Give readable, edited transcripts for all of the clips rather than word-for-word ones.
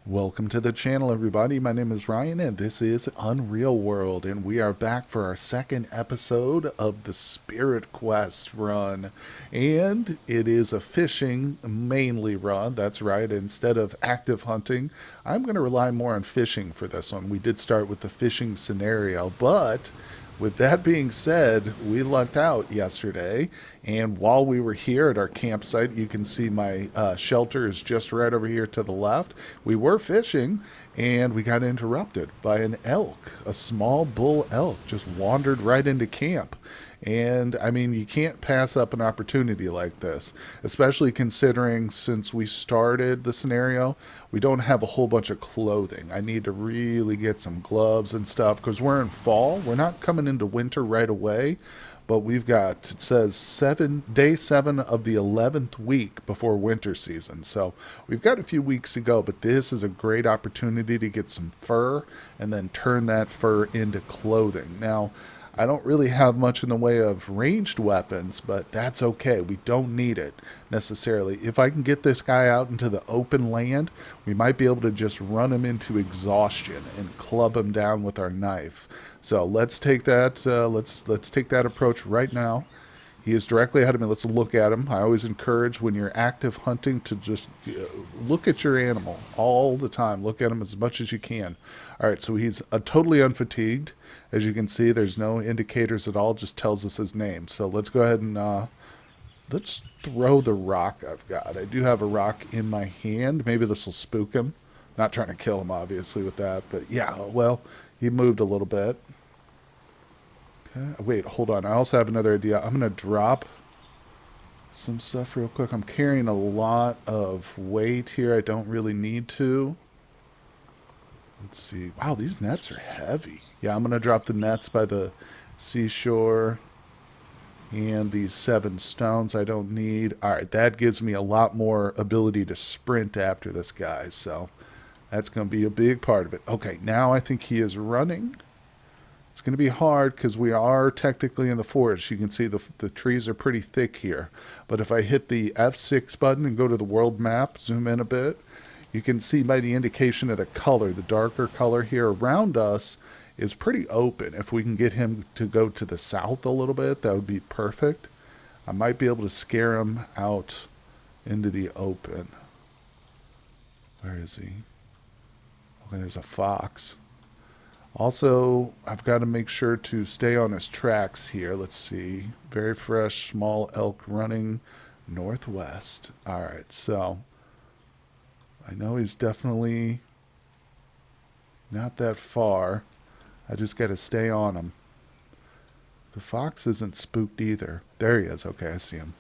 Welcome to the channel, everybody. My name is Ryan, and this is Unreal World, and we are back for our second episode of the Spirit Quest run. And it is a fishing mainly run. That's right. Instead of active hunting, I'm going to rely more on fishing for this one. We did start with the fishing scenario, but with that being said, we lucked out yesterday, and while we were here at our campsite, you can see my shelter is just right over here to the left. We were fishing, and we got interrupted by an elk. A small bull elk just wandered right into camp. And I mean, you can't pass up an opportunity like this, especially considering since we started the scenario, we don't have a whole bunch of clothing. I need to really get some gloves and stuff because we're in fall. We're not coming into winter right away, but we've got, it says day 7 of the 11th week before winter season. So we've got a few weeks to go, but this is a great opportunity to get some fur and then turn that fur into clothing. Now, I don't really have much in the way of ranged weapons, but that's okay. We don't need it necessarily. If I can get this guy out into the open land, we might be able to just run him into exhaustion and club him down with our knife. So let's take that. Let's take that approach right now. He is directly ahead of me. Let's look at him. I always encourage when you're active hunting to just look at your animal all the time. Look at him as much as you can. All right, so he's totally unfatigued. As you can see, there's no indicators at all. Just tells us his name. So let's go ahead and let's throw the rock I've got. I do have a rock in my hand. Maybe this will spook him. Not trying to kill him, obviously, with that. But yeah, well, he moved a little bit. Wait, hold on. I also have another idea. I'm going to drop some stuff real quick. I'm carrying a lot of weight here. I don't really need to. Let's see. Wow, these nets are heavy. Yeah, I'm going to drop the nets by the seashore. And these 7 stones I don't need. All right, that gives me a lot more ability to sprint after this guy. So that's going to be a big part of it. Okay, now I think he is running. It's going to be hard because we are technically in the forest. You can see the trees are pretty thick here. But if I hit the F6 button and go to the world map, zoom in a bit, you can see by the indication of the color, the darker color here around us is pretty open. If we can get him to go to the south a little bit, that would be perfect. I might be able to scare him out into the open. Where is he? Okay, there's a fox. Also, I've got to make sure to stay on his tracks here. Let's see. Very fresh, small elk running northwest. All right, so I know he's definitely not that far. I just got to stay on him. The fox isn't spooked either. There he is. Okay, I see him.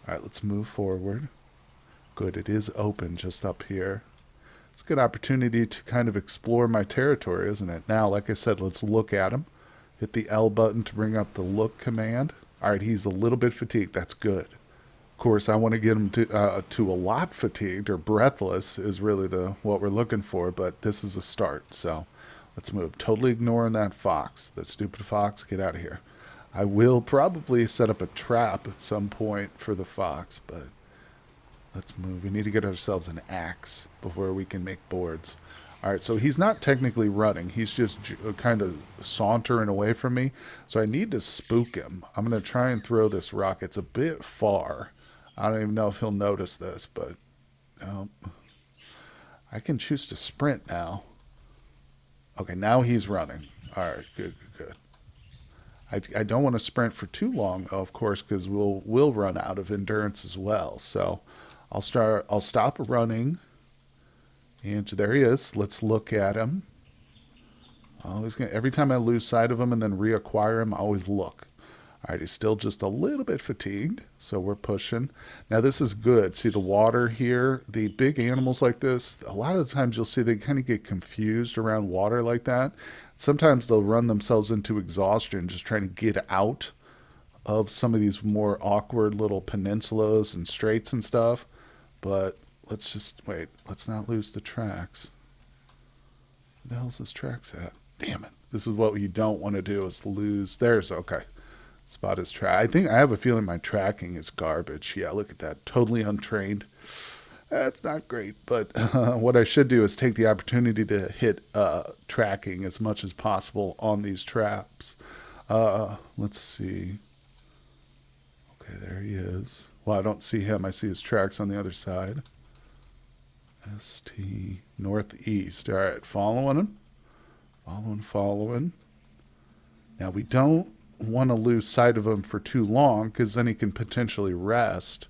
All right, let's move forward. Good, it is open just up here. It's a good opportunity to kind of explore my territory, isn't it? Now, like I said, let's look at him. Hit the L button to bring up the look command. All right, he's a little bit fatigued. That's good. Of course, I want to get him to a lot fatigued or breathless is really what we're looking for, but this is a start. So let's move. Totally ignoring that fox. That stupid fox, get out of here. I will probably set up a trap at some point for the fox, but let's move. We need to get ourselves an axe before we can make boards. All right, so he's not technically running. He's just kind of sauntering away from me. So I need to spook him. I'm going to try and throw this rock. It's a bit far. I don't even know if he'll notice this, but I can choose to sprint now. Okay, now he's running. All right, good, good, good. I don't want to sprint for too long, of course, because we'll run out of endurance as well. So I'll stop running. And there he is. Let's look at him. Every time I lose sight of him and then reacquire him, I always look. All right, he's still just a little bit fatigued, so we're pushing. Now this is good. See the water here? The big animals like this, a lot of the times you'll see they kind of get confused around water like that. Sometimes they'll run themselves into exhaustion just trying to get out of some of these more awkward little peninsulas and straits and stuff. But let's just wait. Let's not lose the tracks. Where the hell's his tracks at? Damn it. This is what you don't want to do is lose. There's okay. Spot his track. I have a feeling my tracking is garbage. Yeah, look at that. Totally untrained. That's not great, but what I should do is take the opportunity to hit tracking as much as possible on these traps. Let's see. Okay, there he is. Well, I don't see him. I see his tracks on the other side. ST northeast. All right, following him. Following. Now, we don't want to lose sight of him for too long because then he can potentially rest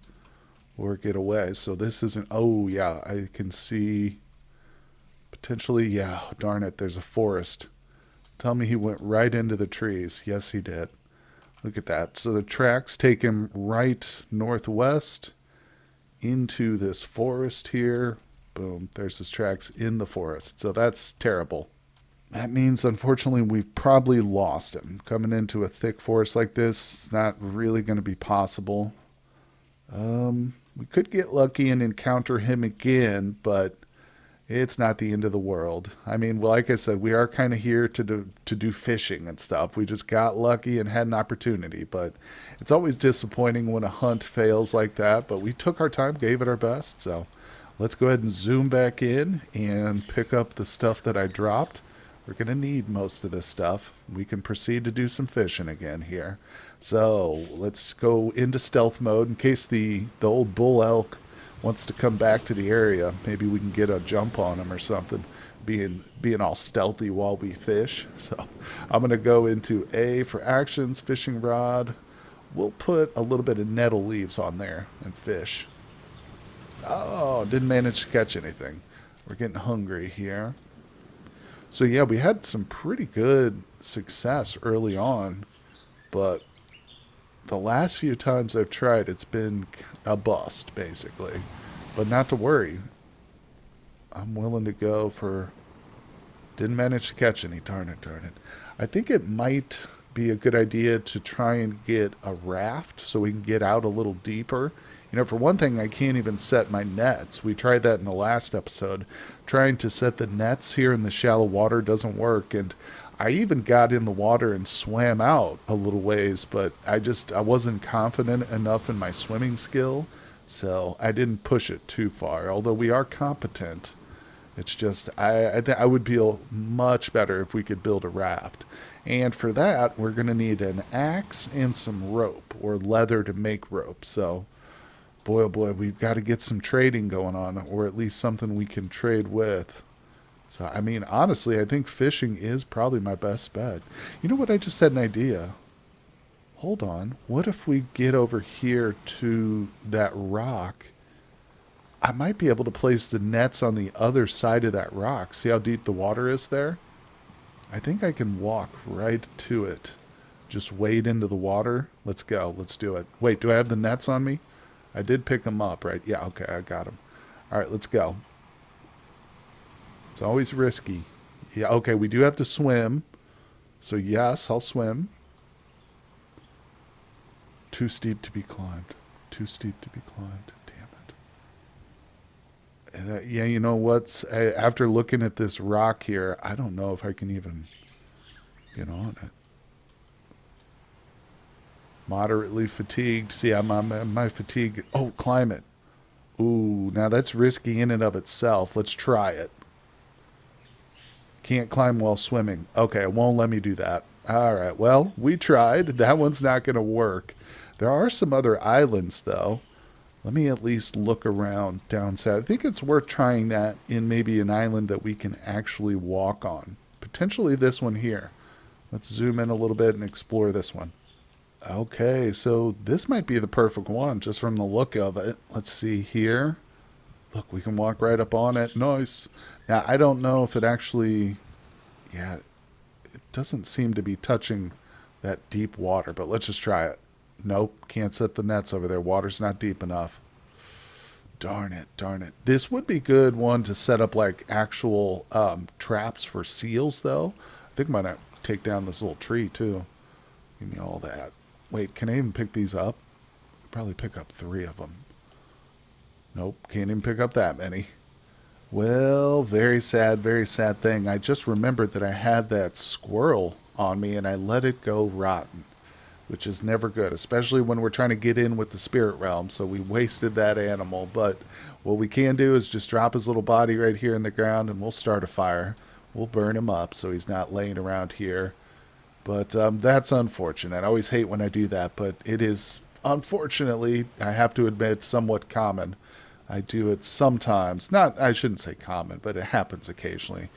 or get away. So this isn't. Oh, yeah, I can see. Potentially, yeah, darn it, there's a forest. Tell me he went right into the trees. Yes, he did. Look at that. So the tracks take him right northwest into this forest here. Boom, there's his tracks in the forest. So that's terrible. That means, unfortunately, we've probably lost him. Coming into a thick forest like this, it's not really going to be possible. We could get lucky and encounter him again, but it's not the end of the world. I mean, like I said, we are kind of here to do fishing and stuff. We just got lucky and had an opportunity, but it's always disappointing when a hunt fails like that. But we took our time, gave it our best. So let's go ahead and zoom back in and pick up the stuff that I dropped. We're going to need most of this stuff. We can proceed to do some fishing again here. So let's go into stealth mode in case the old bull elk wants to come back to the area. Maybe we can get a jump on him or something, being all stealthy while we fish. So I'm going to go into A for actions, fishing rod. We'll put a little bit of nettle leaves on there and fish. Oh, didn't manage to catch anything. We're getting hungry here. So yeah, we had some pretty good success early on, but the last few times I've tried, it's been a bust, basically. But not to worry. I'm willing to go for... Didn't manage to catch any. Darn it. I think it might be a good idea to try and get a raft so we can get out a little deeper. You know, for one thing, I can't even set my nets. We tried that in the last episode. Trying to set the nets here in the shallow water doesn't work, and I even got in the water and swam out a little ways, but I wasn't confident enough in my swimming skill, so I didn't push it too far, although we are competent. It's just, I think I would feel much better if we could build a raft. And for that, we're going to need an axe and some rope, or leather to make rope, so... Boy, oh boy, we've got to get some trading going on, or at least something we can trade with. So, I mean, honestly, I think fishing is probably my best bet. You know what? I just had an idea. Hold on. What if we get over here to that rock? I might be able to place the nets on the other side of that rock. See how deep the water is there? I think I can walk right to it. Just wade into the water. Let's go. Let's do it. Wait, do I have the nets on me? I did pick them up, right? Yeah, okay, I got them. All right, let's go. It's always risky. Yeah, okay, we do have to swim. So, yes, I'll swim. Too steep to be climbed. Too steep to be climbed. Damn it. Yeah, you know what? After looking at this rock here, I don't know if I can even get on it. Moderately fatigued. See, I'm on my fatigue. Oh, climb it. Ooh, now that's risky in and of itself. Let's try it. Can't climb while swimming. Okay, it won't let me do that. All right, well, we tried. That one's not going to work. There are some other islands, though. Let me at least look around down south. I think it's worth trying that in maybe an island that we can actually walk on. Potentially this one here. Let's zoom in a little bit and explore this one. Okay, so this might be the perfect one just from the look of it. Let's see here. Look, we can walk right up on it. Nice. Now, I don't know if it actually... Yeah, it doesn't seem to be touching that deep water, but let's just try it. Nope, can't set the nets over there. Water's not deep enough. Darn it. This would be good one to set up like actual traps for seals, though. I think I'm going to take down this little tree, too. Give me all that. Wait, can I even pick these up? Probably pick up 3 of them. Nope, can't even pick up that many. Well, very sad thing. I just remembered that I had that squirrel on me and I let it go rotten. which is never good, especially when we're trying to get in with the spirit realm. So we wasted that animal. But what we can do is just drop his little body right here in the ground, and we'll start a fire. We'll burn him up so he's not laying around here. But that's unfortunate. I always hate when I do that, but it is, unfortunately, I have to admit, somewhat common. I do it sometimes. Not, I shouldn't say common, but it happens occasionally.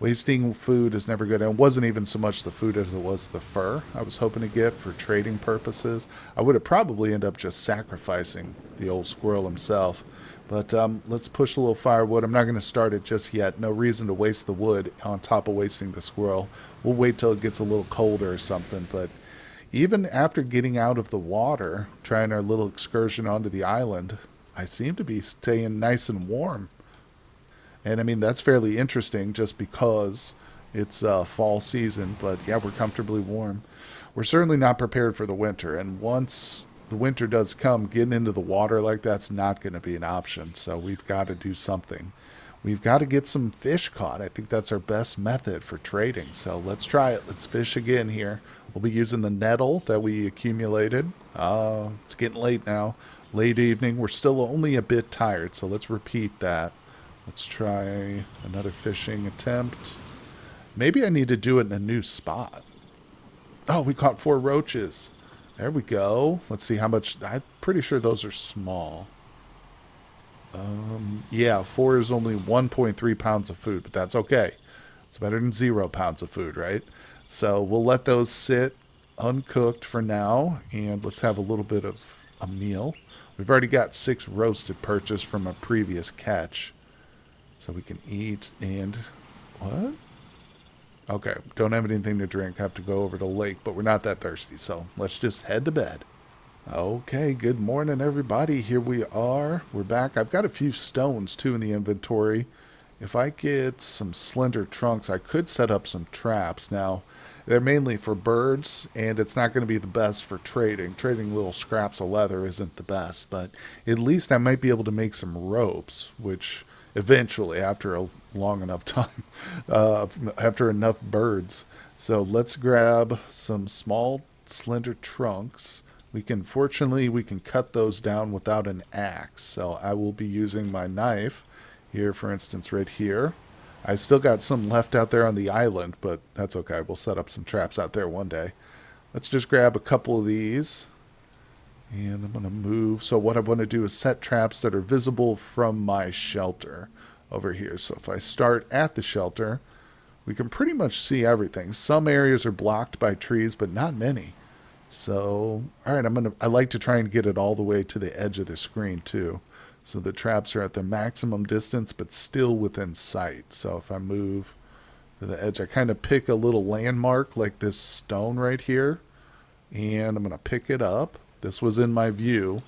Wasting food is never good. And it wasn't even so much the food as it was the fur I was hoping to get for trading purposes. I would have probably ended up just sacrificing the old squirrel himself. But let's push a little firewood. I'm not going to start it just yet. No reason to waste the wood on top of wasting the squirrel. We'll wait till it gets a little colder or something. But even after getting out of the water, trying our little excursion onto the island, I seem to be staying nice and warm. And I mean, that's fairly interesting just because it's fall season. But yeah, we're comfortably warm. We're certainly not prepared for the winter. And once the winter does come, getting into the water like that's not going to be an option. So we've got to do something. We've got to get some fish caught. I think that's our best method for trading. So let's try it. Let's fish again here. We'll be using the nettle that we accumulated. It's getting late now. Late evening. We're still only a bit tired, so let's repeat that. Let's try another fishing attempt. Maybe I need to do it in a new spot. Oh, we caught 4 roaches. There we go. Let's see how much. I'm pretty sure those are small. Yeah, 4 is only 1.3 pounds of food, but that's okay. It's better than 0 pounds of food, right? So we'll let those sit uncooked for now, and let's have a little bit of a meal. We've already got 6 roasted purchased from a previous catch. So we can eat and... What? Okay, don't have anything to drink. Have to go over to the lake, but we're not that thirsty, so let's just head to bed. Okay, good morning, everybody. Here we are. We're back. I've got a few stones, too, in the inventory. If I get some slender trunks, I could set up some traps. Now, they're mainly for birds, and it's not going to be the best for trading. Trading little scraps of leather isn't the best, but at least I might be able to make some ropes, which eventually, after a long enough time, after enough birds. So let's grab some small, slender trunks. Fortunately, we can cut those down without an axe. So I will be using my knife here, for instance, right here. I still got some left out there on the island, but that's okay. We'll set up some traps out there one day. Let's just grab a couple of these. And I'm going to move. So what I want to do is set traps that are visible from my shelter over here. So if I start at the shelter, we can pretty much see everything. Some areas are blocked by trees, but not many. So, all right, I like to try and get it all the way to the edge of the screen too. So the traps are at the maximum distance, but still within sight. So if I move to the edge, I kind of pick a little landmark like this stone right here, and I'm going to pick it up. This was in my view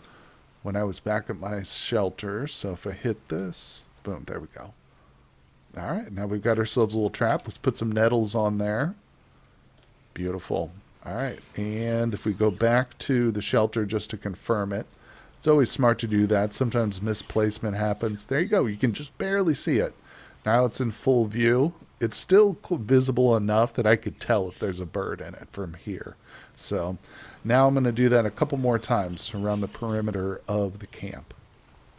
when I was back at my shelter. So if I hit this, boom, there we go. All right, now we've got ourselves a little trap. Let's put some nettles on there. Beautiful. All right, and if we go back to the shelter just to confirm it, it's always smart to do that. Sometimes misplacement happens. There you go. You can just barely see it. Now it's in full view. It's still visible enough that I could tell if there's a bird in it from here. So now I'm going to do that a couple more times around the perimeter of the camp.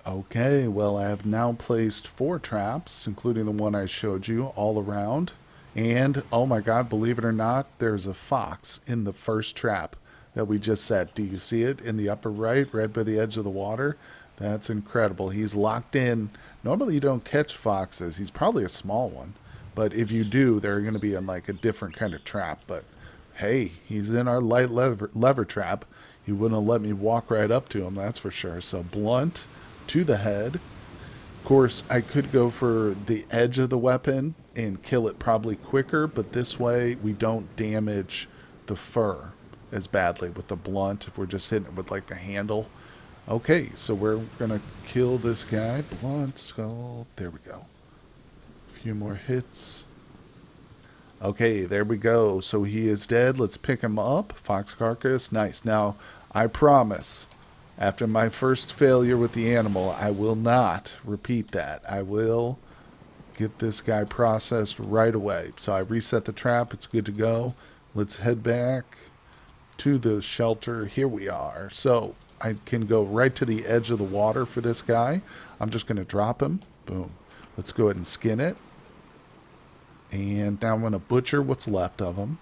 Okay, well, I have now placed 4 traps, including the one I showed you, all around. And, oh my God, believe it or not, there's a fox in the first trap that we just set. Do you see it in the upper right by the edge of the water? That's incredible. He's locked in. Normally you don't catch foxes. He's probably a small one. But if you do, they're going to be in like a different kind of trap. But hey, he's in our light lever trap. He wouldn't have let me walk right up to him, that's for sure. So blunt to the head. Of course, I could go for the edge of the weapon and kill it probably quicker, but this way we don't damage the fur as badly with the blunt if we're just hitting it with like the handle. Okay, so we're going to kill this guy. Blunt skull. There we go. A few more hits. Okay, there we go. So he is dead. Let's pick him up. Fox carcass. Nice. Now, I promise, after my first failure with the animal, I will not repeat that. I will get this guy processed right away. So I reset the trap. It's good to go. Let's head back. to the shelter. Here we are. So I can go right to the edge of the water for this guy. I'm just going to drop him. Boom. Let's go ahead and skin it. And now I'm going to butcher what's left of him.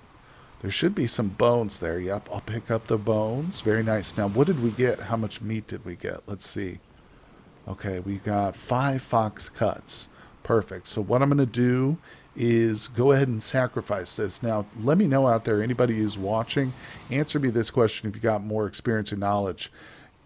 There should be some bones there. Yep, I'll pick up the bones. Very nice. Now, what did we get? How much meat did we get? Let's see. Okay, we got 5 fox cuts. Perfect. So what I'm going to do is go ahead and sacrifice this. Now, let me know out there, anybody who's watching, answer me this question if you got more experience and knowledge.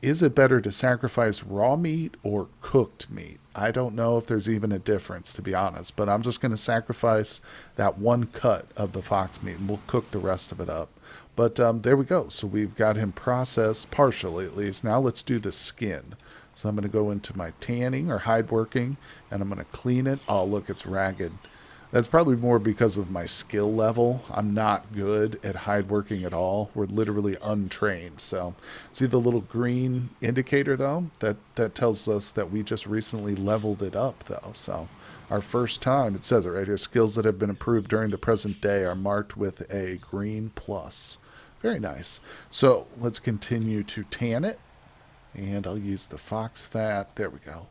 Is it better to sacrifice raw meat or cooked meat? I don't know if there's even a difference, to be honest, but I'm just going to sacrifice that one cut of the fox meat, and we'll cook the rest of it up. But there we go. So we've got him processed, partially at least. Now let's do the skin. So I'm going to go into my tanning or hide working, and I'm going to clean it. Oh, look, it's ragged. That's probably more because of my skill level. I'm not good at hide working at all. We're literally untrained. So see the little green indicator, though? That tells us that we just recently leveled it up, though. So our first time, it says it right here, skills that have been improved during the present day are marked with a green plus. Very nice. So let's continue to tan it. And I'll use the fox fat. There we go.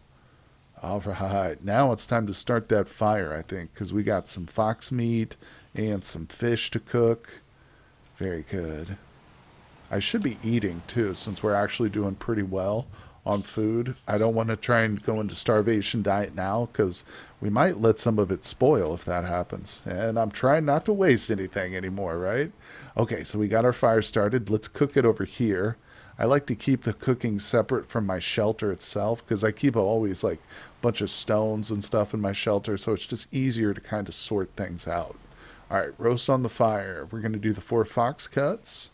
All right, now it's time to start that fire, I think, because we got some fox meat and some fish to cook. Very good. I should be eating, too, since we're actually doing pretty well on food. I don't want to try and go into starvation diet now, because we might let some of it spoil if that happens. And I'm trying not to waste anything anymore, right? Okay, so we got our fire started. Let's cook it over here. I like to keep the cooking separate from my shelter itself because I keep always like a bunch of stones and stuff in my shelter, so it's just easier to kind of sort things out. All right, roast on the fire. We're going to do the 4 fox cuts,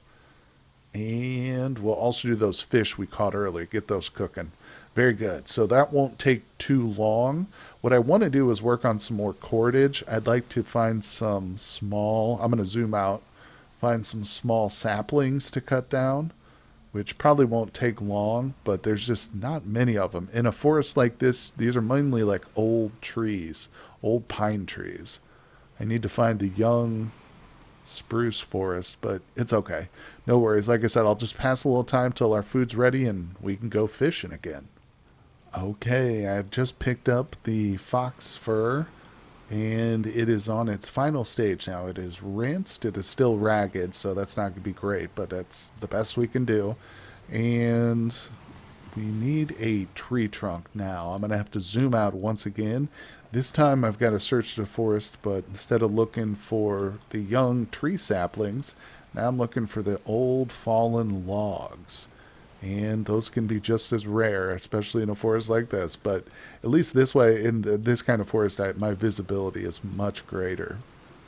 and we'll also do those fish we caught earlier. Get those cooking. Very good. So that won't take too long. What I want to do is work on some more cordage. I'd like to find some small, I'm going to zoom out, find some small saplings to cut down, which probably won't take long, but there's just not many of them. In a forest like this, these are mainly like old trees, old pine trees. I need to find the young spruce forest, but it's okay. No worries. Like I said, I'll just pass a little time till our food's ready and we can go fishing again. Okay, I've just picked up the fox fur and it is on its final stage now. It is rinsed. It is still ragged, so that's not going to be great, but that's the best we can do. And we need a tree trunk now. I'm going to have to zoom out once again. This time I've got to search the forest, but instead of looking for the young tree saplings, now I'm looking for the old fallen logs. And those can be just as rare, especially in a forest like this. But at least this way, in this kind of forest, my visibility is much greater.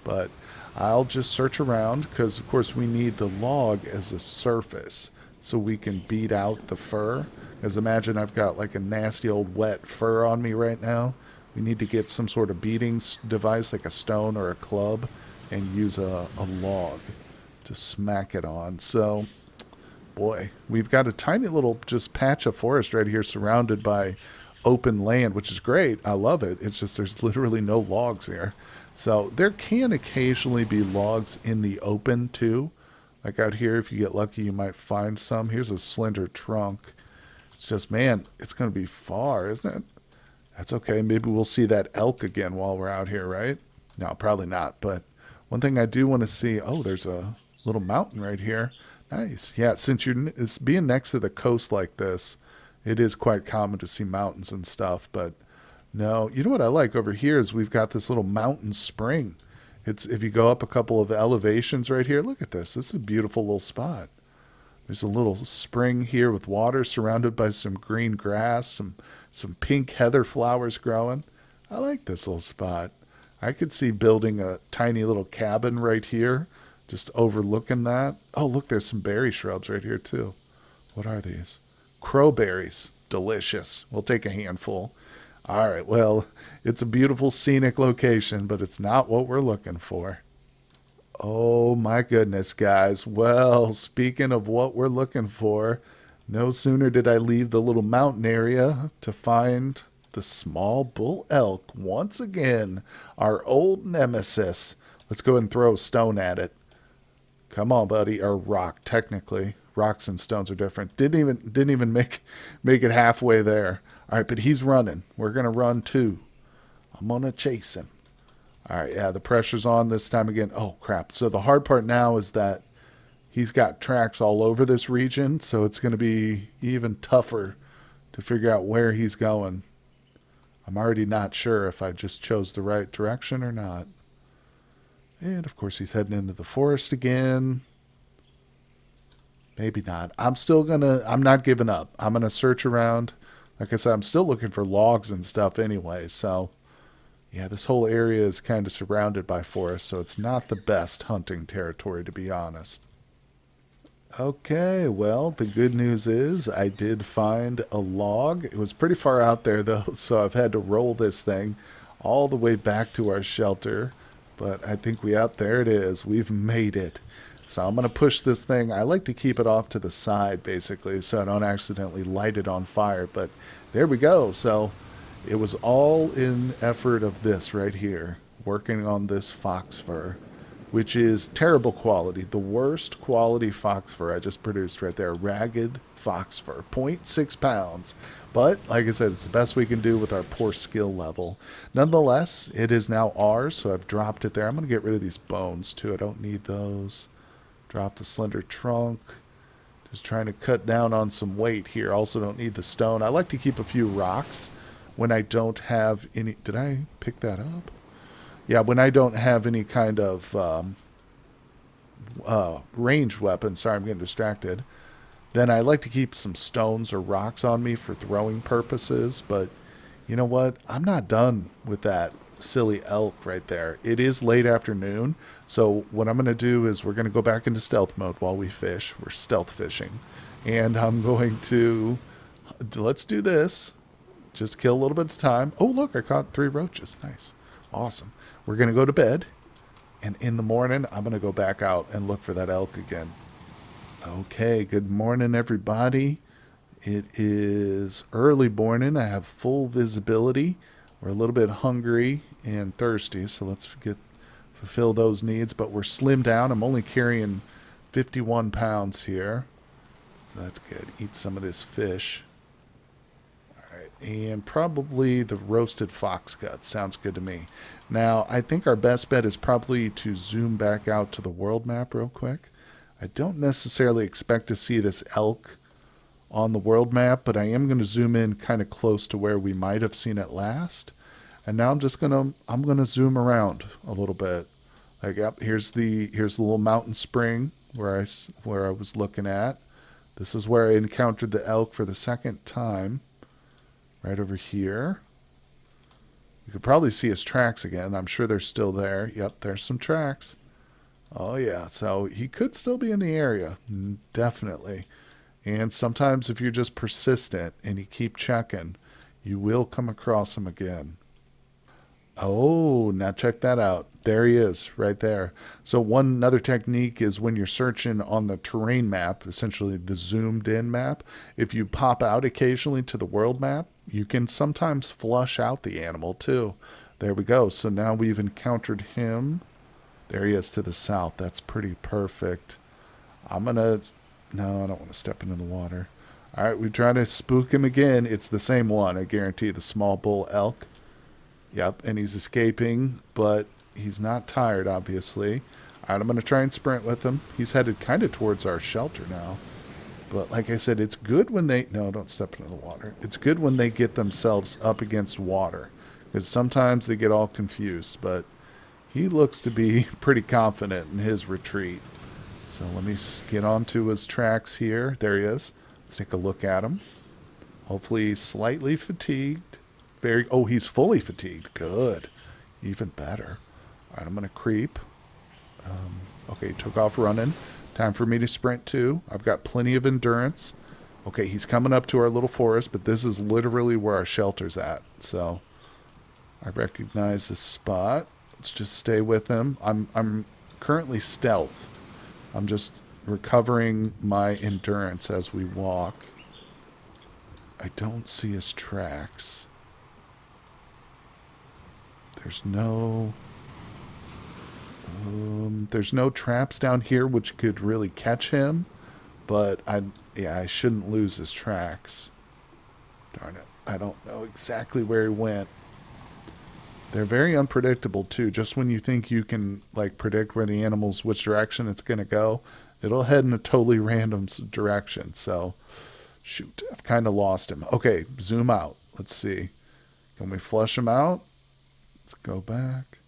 But I'll just search around because, of course, we need the log as a surface so we can beat out the fur. As imagine I've got like a nasty old wet fur on me right now. We need to get some sort of beating device like a stone or a club and use a log to smack it on. So boy, we've got a tiny little just patch of forest right here surrounded by open land, which is great. I love it. It's just there's literally no logs here. So there can occasionally be logs in the open too. Like out here, if you get lucky, you might find some. Here's a slender trunk. It's just, man, it's going to be far, isn't it? That's okay. Maybe we'll see that elk again while we're out here, right? No, probably not. But one thing I do want to see, oh, there's a little mountain right here. Nice. Yeah, since it's being next to the coast like this, it is quite common to see mountains and stuff. But no, you know what I like over here is we've got this little mountain spring. It's if you go up a couple of elevations right here, look at this. This is a beautiful little spot. There's a little spring here with water surrounded by some green grass, some pink heather flowers growing. I like this little spot. I could see building a tiny little cabin right here, just overlooking that. Oh, look, there's some berry shrubs right here too. What are these? Crowberries. Delicious. We'll take a handful. All right, well, it's a beautiful scenic location, but it's not what we're looking for. Oh my goodness, guys. Well, speaking of what we're looking for, no sooner did I leave the little mountain area to find the small bull elk once again, our old nemesis. Let's go and throw a stone at it. Come on, buddy. Or rock, technically. Rocks and stones are different. Didn't even make it halfway there. All right, but he's running. We're gonna run too. I'm gonna chase him. All right, yeah, the pressure's on this time again. Oh crap! So the hard part now is that he's got tracks all over this region, so it's gonna be even tougher to figure out where he's going. I'm already not sure if I just chose the right direction or not. And of course, he's heading into the forest again. Maybe not. I'm not giving up. I'm gonna search around. Like I said, I'm still looking for logs and stuff anyway. So, yeah, this whole area is kind of surrounded by forest, so it's not the best hunting territory, to be honest. Okay, well, the good news is I did find a log. It was pretty far out there, though, so I've had to roll this thing all the way back to our shelter. But I think there it is. We've made it. So I'm going to push this thing. I like to keep it off to the side, basically, so I don't accidentally light it on fire. But there we go. So it was all in effort of this right here, working on this fox fur, which is terrible quality. The worst quality fox fur I just produced right there. Ragged fox fur, zero point 0.6 pounds. But, like I said, it's the best we can do with our poor skill level. Nonetheless, it is now ours, so I've dropped it there. I'm going to get rid of these bones, too. I don't need those. Drop the slender trunk. Just trying to cut down on some weight here. Also don't need the stone. I like to keep a few rocks when I don't have any... Did I pick that up? Yeah, when I don't have any kind of ranged weapon. Sorry, I'm getting distracted. Then I like to keep some stones or rocks on me for throwing purposes. But you know what? I'm not done with that silly elk right there. It is late afternoon. So what I'm going to do is we're going to go back into stealth mode while we fish. We're stealth fishing. And I'm going to... Let's do this. Just kill a little bit of time. Oh, look, I caught 3 roaches. Nice. Awesome. We're going to go to bed. And in the morning, I'm going to go back out and look for that elk again. Okay, good morning, everybody. It is early morning. I have full visibility. We're a little bit hungry and thirsty, so let's fulfill those needs. But we're slimmed down. I'm only carrying 51 pounds here, so that's good. Eat some of this fish. All right, and probably the roasted fox gut. Sounds good to me. Now, I think our best bet is probably to zoom back out to the world map real quick. I don't necessarily expect to see this elk on the world map, but I am going to zoom in kind of close to where we might have seen it last. And now I'm going to zoom around a little bit. Like, yep, here's the little mountain spring where I was looking at. This is where I encountered the elk for the second time. Right over here. You could probably see his tracks again. I'm sure they're still there. Yep, there's some tracks. Oh, yeah. So he could still be in the area. Definitely. And sometimes if you're just persistent and you keep checking, you will come across him again. Oh, now check that out. There he is, right there. So another technique is when you're searching on the terrain map, essentially the zoomed in map, if you pop out occasionally to the world map, you can sometimes flush out the animal too. There we go. So now we've encountered him. There he is to the south. That's pretty perfect. No, I don't want to step into the water. All right, we try to spook him again. It's the same one, I guarantee, the small bull elk. Yep, and he's escaping, but he's not tired, obviously. All right, I'm going to try and sprint with him. He's headed kind of towards our shelter now. But like I said, it's good when they... No, don't step into the water. It's good when they get themselves up against water, because sometimes they get all confused, but he looks to be pretty confident in his retreat. So let me get onto his tracks here. There he is. Let's take a look at him. Hopefully he's slightly fatigued. Oh, he's fully fatigued. Good. Even better. All right, I'm going to creep. Okay, he took off running. Time for me to sprint too. I've got plenty of endurance. Okay, he's coming up to our little forest, but this is literally where our shelter's at. So I recognize this spot. Let's just stay with him. I'm currently stealth. I'm just recovering my endurance as we walk. I don't see his tracks. There's no... There's no traps down here which could really catch him, but I shouldn't lose his tracks. Darn it. I don't know exactly where he went. They're very unpredictable too. Just when you think you can like predict where the animal's which direction it's going to go, it'll head in a totally random direction. So, shoot, I've kind of lost him. Okay, zoom out. Let's see. Can we flush him out? Let's go back.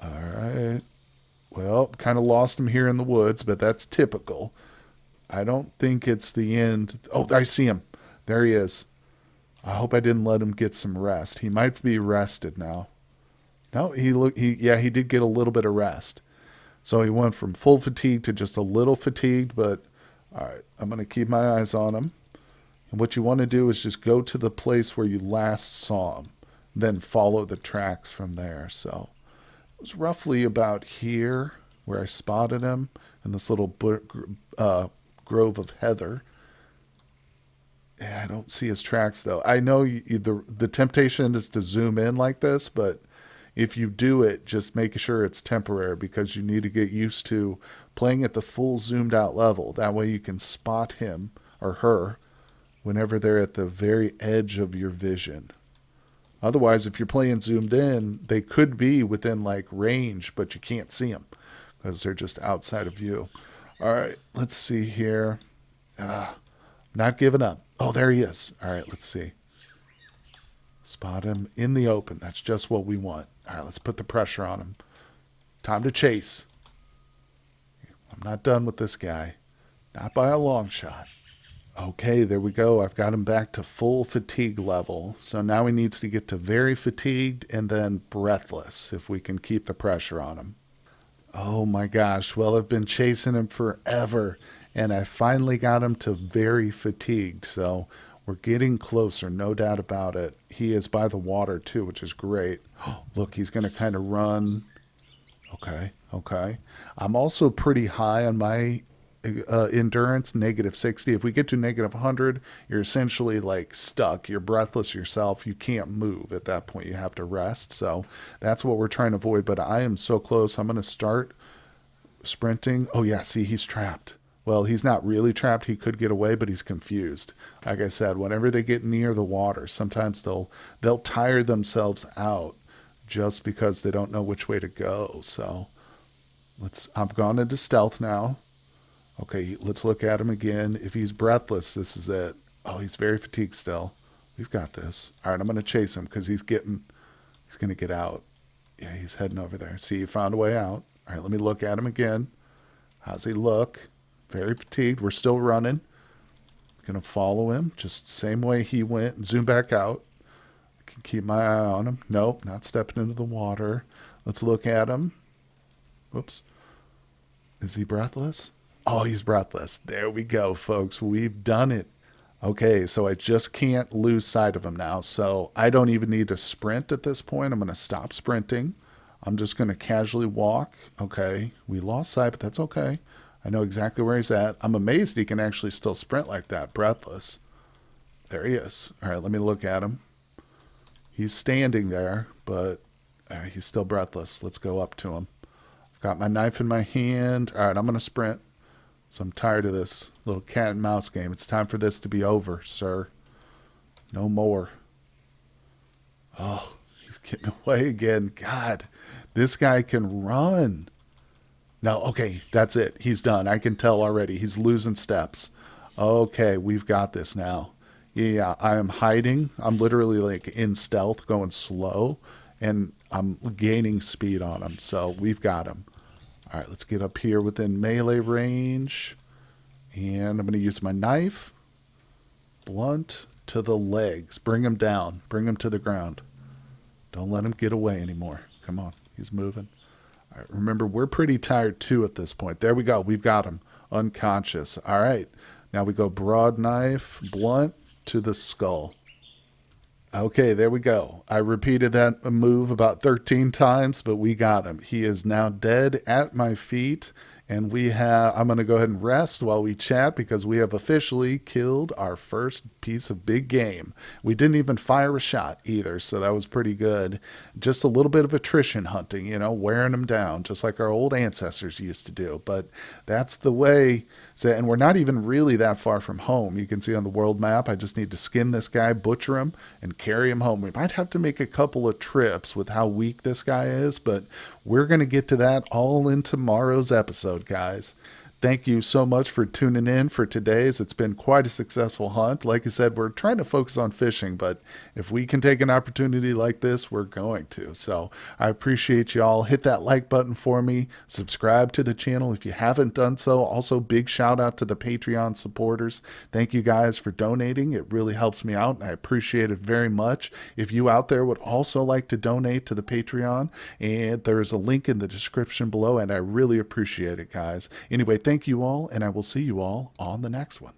All right. Well, kind of lost him here in the woods, but that's typical. I don't think it's the end. Oh, I see him. There he is. I hope I didn't let him get some rest. He might be rested now. No, he did get a little bit of rest. So he went from full fatigue to just a little fatigued, but all right, I'm going to keep my eyes on him. And what you want to do is just go to the place where you last saw him, then follow the tracks from there. So it was roughly about here where I spotted him in this little grove of heather. Yeah, I don't see his tracks though. I know the temptation is to zoom in like this, but if you do it, just make sure it's temporary because you need to get used to playing at the full zoomed out level. That way you can spot him or her whenever they're at the very edge of your vision. Otherwise, if you're playing zoomed in, they could be within like range, but you can't see them because they're just outside of view. All right, let's see here. Not giving up. Oh, there he is. All right, let's see. Spot him in the open. That's just what we want. All right, let's put the pressure on him. Time to chase. I'm not done with this guy. Not by a long shot. Okay, there we go. I've got him back to full fatigue level. So now he needs to get to very fatigued and then breathless if we can keep the pressure on him. Oh my gosh. Well, I've been chasing him forever and I finally got him to very fatigued. So we're getting closer, no doubt about it. He is by the water too, which is great. Look, he's going to kind of run. Okay. I'm also pretty high on my endurance, -60. If we get to -100, you're essentially like stuck. You're breathless yourself. You can't move at that point. You have to rest. So that's what we're trying to avoid. But I am so close. I'm going to start sprinting. Oh, yeah. See, he's trapped. Well, he's not really trapped. He could get away, but he's confused. Like I said, whenever they get near the water, sometimes they'll tire themselves out just because they don't know which way to go. So I've gone into stealth now. Okay, let's look at him again. If he's breathless, this is it. Oh, he's very fatigued still. We've got this. All right, I'm going to chase him because he's going to get out. Yeah, he's heading over there. See, he found a way out. All right, let me look at him again. How's he look? Very fatigued. We're still running. Going to follow him just the same way he went. Zoom back out. I can keep my eye on him. Nope, not stepping into the water. Let's look at him. Whoops. Is he breathless? Oh, he's breathless. There we go, folks. We've done it. Okay, so I just can't lose sight of him now. So I don't even need to sprint at this point. I'm going to stop sprinting. I'm just going to casually walk. Okay, we lost sight, but that's okay. I know exactly where he's at. I'm amazed he can actually still sprint like that, breathless. There he is. All right, let me look at him. He's standing there, but he's still breathless. Let's go up to him. I've got my knife in my hand. All right, I'm going to sprint. So I'm tired of this little cat and mouse game. It's time for this to be over, sir. No more. Oh, he's getting away again. God, this guy can run. No, okay, that's it. He's done. I can tell already. He's losing steps. Okay, we've got this now. Yeah, I am hiding. I'm literally like in stealth, going slow, and I'm gaining speed on him. So we've got him. All right, let's get up here within melee range. And I'm going to use my knife. Blunt to the legs. Bring him down. Bring him to the ground. Don't let him get away anymore. Come on. He's moving. All right, remember, we're pretty tired too at this point. There we go. We've got him. Unconscious. All right. Now we go broad knife, blunt to the skull. Okay, there we go. I repeated that move about 13 times, but we got him. He is now dead at my feet And I'm going to go ahead and rest while we chat because we have officially killed our first piece of big game. We didn't even fire a shot either, so that was pretty good. Just a little bit of attrition hunting, wearing them down, just like our old ancestors used to do. But that's the way. So, and we're not even really that far from home. You can see on the world map, I just need to skin this guy, butcher him, and carry him home. We might have to make a couple of trips with how weak this guy is, but we're going to get to that all in tomorrow's episode, guys. Thank you so much for tuning in for today's. It's been quite a successful hunt. Like I said, we're trying to focus on fishing, but if we can take an opportunity like this, we're going to. So I appreciate y'all. Hit that like button for me. Subscribe to the channel if you haven't done so. Also, big shout out to the Patreon supporters. Thank you guys for donating. It really helps me out, and I appreciate it very much. If you out there would also like to donate to the Patreon, and there is a link in the description below, and I really appreciate it, guys. Anyway, thank you all, and I will see you all on the next one.